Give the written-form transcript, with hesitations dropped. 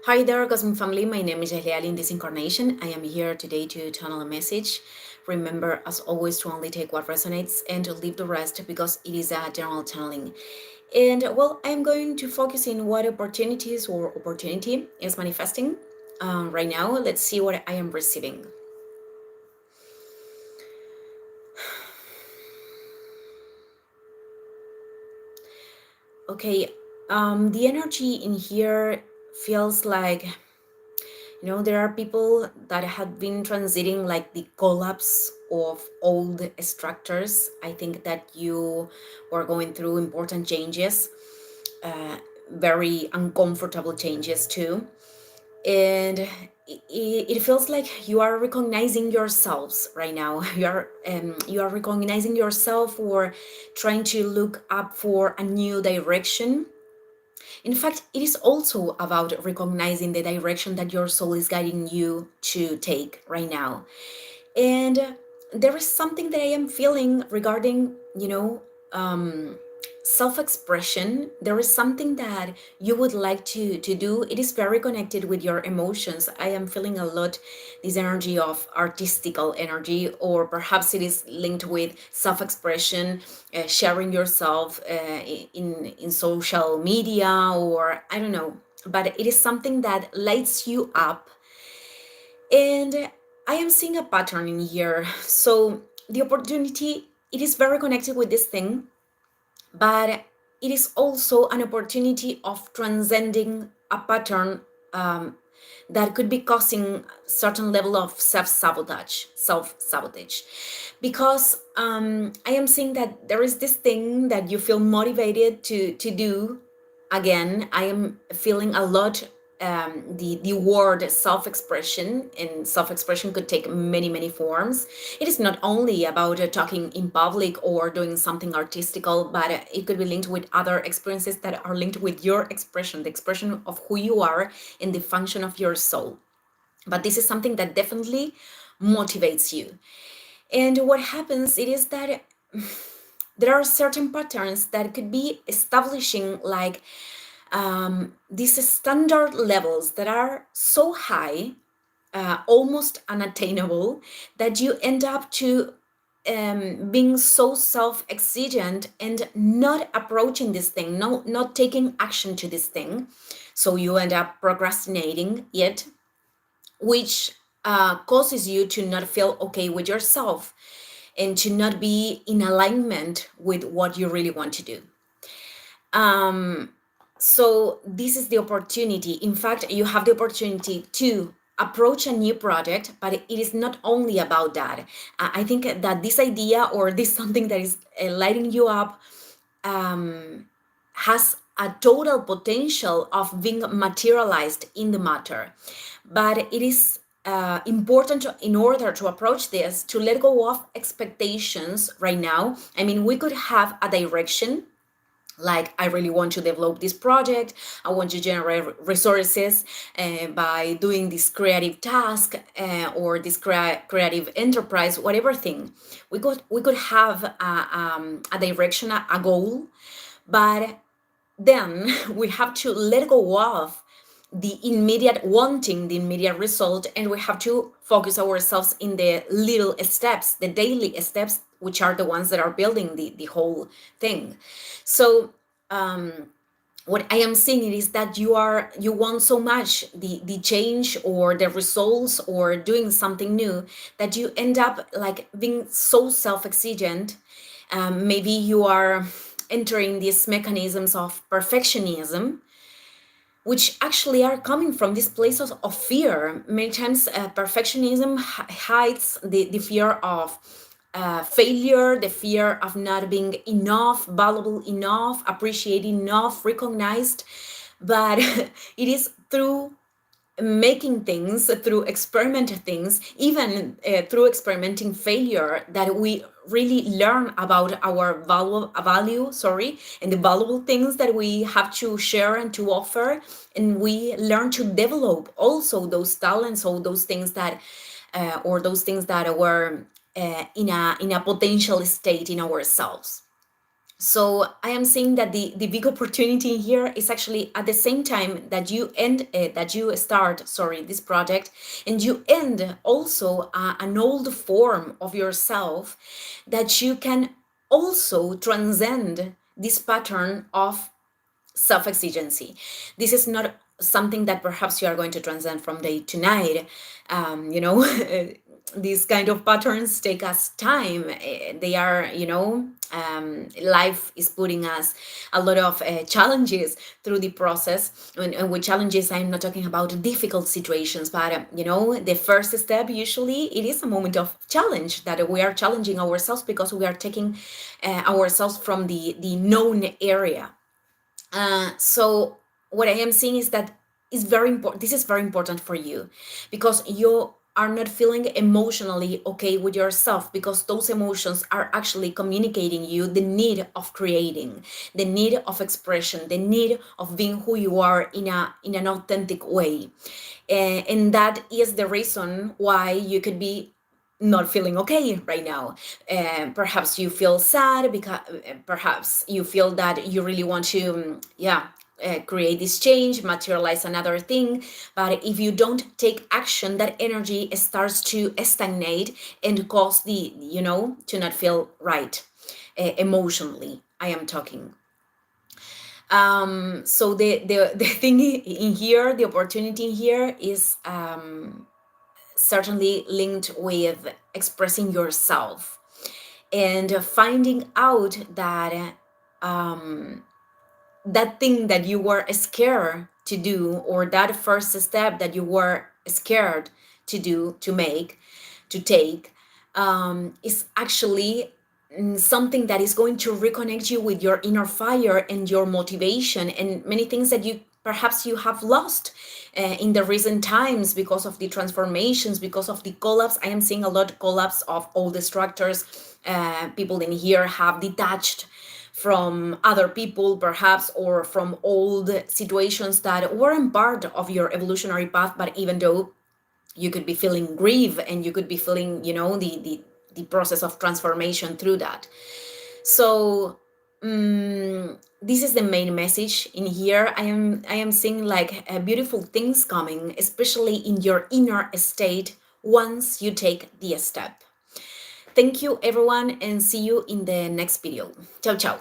Hi there, Cosmic Family. My name is Jahliali in this incarnation. I am here today to channel a message. Remember, as always, to only take what resonates and to leave the rest because it is a general channeling. And well, I'm going to focus in what opportunities or opportunity is manifesting right now. Let's see what I am receiving. Okay, the energy in here feels like there are people that have been transiting like the collapse of old structures. I think that you were going through important changes, uh, very uncomfortable changes too. And it feels like you are recognizing yourselves right now. You are recognizing yourself or trying to look up for a new direction. In fact, it is also about recognizing the direction that your soul is guiding you to take right now. And there is something that I am feeling regarding, self-expression. There is something that you would like to do. It is very connected with your emotions. I am feeling a lot this energy of artistical energy, or perhaps it is linked with self-expression, sharing yourself in social media, or I don't know. But it is something that lights you up, and I am seeing a pattern in here. So the opportunity, it is very connected with this thing, but it is also an opportunity of transcending a pattern that could be causing certain level of self-sabotage. Because I am seeing that there is this thing that you feel motivated to do. Again, I am feeling a lot the word self-expression, and self-expression could take many forms. It is not only about talking in public or doing something artistical, but it could be linked with other experiences that are linked with your expression, the expression of who you are and the function of your soul. But this is something that definitely motivates you. And what happens, it is that there are certain patterns that could be establishing like these standard levels that are so high, almost unattainable, that you end up to being so self-exigent and not approaching this thing, not taking action to this thing. So you end up procrastinating it, which causes you to not feel okay with yourself and to not be in alignment with what you really want to do. So this is the opportunity. In fact, you have the opportunity to approach a new project, but it is not only about that. I think that this idea or this something that is lighting you up has a total potential of being materialized in the matter. But it is important in order to approach this, to let go of expectations right now. I mean, we could have a direction, like I really want to develop this project, I want to generate resources by doing this creative task or this creative enterprise, whatever thing. We could have a direction, a goal, but then we have to let go of the immediate wanting, the immediate result, and we have to focus ourselves in the little steps, the daily steps, which are the ones that are building the whole thing. So what I am seeing is that you want so much the change or the results or doing something new, that you end up like being so self-exigent. Maybe you are entering these mechanisms of perfectionism, which actually are coming from this place of fear. Many times perfectionism hides the fear of failure, the fear of not being enough, valuable enough, appreciated enough, recognized. But it is through making things, through experimenting things, even through experimenting failure, that we really learn about our value, sorry, and the valuable things that we have to share and to offer. And we learn to develop also those talents or those things that were in a potential state in ourselves. So I am saying that the big opportunity here is actually at the same time that you start, sorry, this project, and you end also an old form of yourself, that you can also transcend this pattern of self-exigency. This is not something that perhaps you are going to transcend from day to night. You know, these kind of patterns take us time. They are, life is putting us a lot of challenges through the process. And with challenges, I'm not talking about difficult situations, but the first step, usually it is a moment of challenge, that we are challenging ourselves because we are taking ourselves from the known area. So what I am seeing is that is very important. This is very important for you, because you are not feeling emotionally okay with yourself, because those emotions are actually communicating you the need of creating, the need of expression, the need of being who you are in an authentic way. And that is the reason why you could be not feeling okay right now. Perhaps you feel sad because perhaps you feel that you really want to, create this change, materialize another thing. But if you don't take action, that energy starts to stagnate and cause to not feel right emotionally. I am talking. So the thing in here, the opportunity in here is certainly linked with expressing yourself and finding out that that thing that you were scared to do, or that first step that you were scared to do, to take, is actually something that is going to reconnect you with your inner fire and your motivation, and many things that you perhaps you have lost in the recent times because of the transformations, because of the collapse. I am seeing a lot of collapse of all the structures. People in here have detached from other people, perhaps, or from old situations that weren't part of your evolutionary path. But even though you could be feeling grief, and you could be feeling, the process of transformation through that. So this is the main message in here. I am seeing like beautiful things coming, especially in your inner state, once you take the step. Thank you, everyone, and see you in the next video. Ciao, ciao.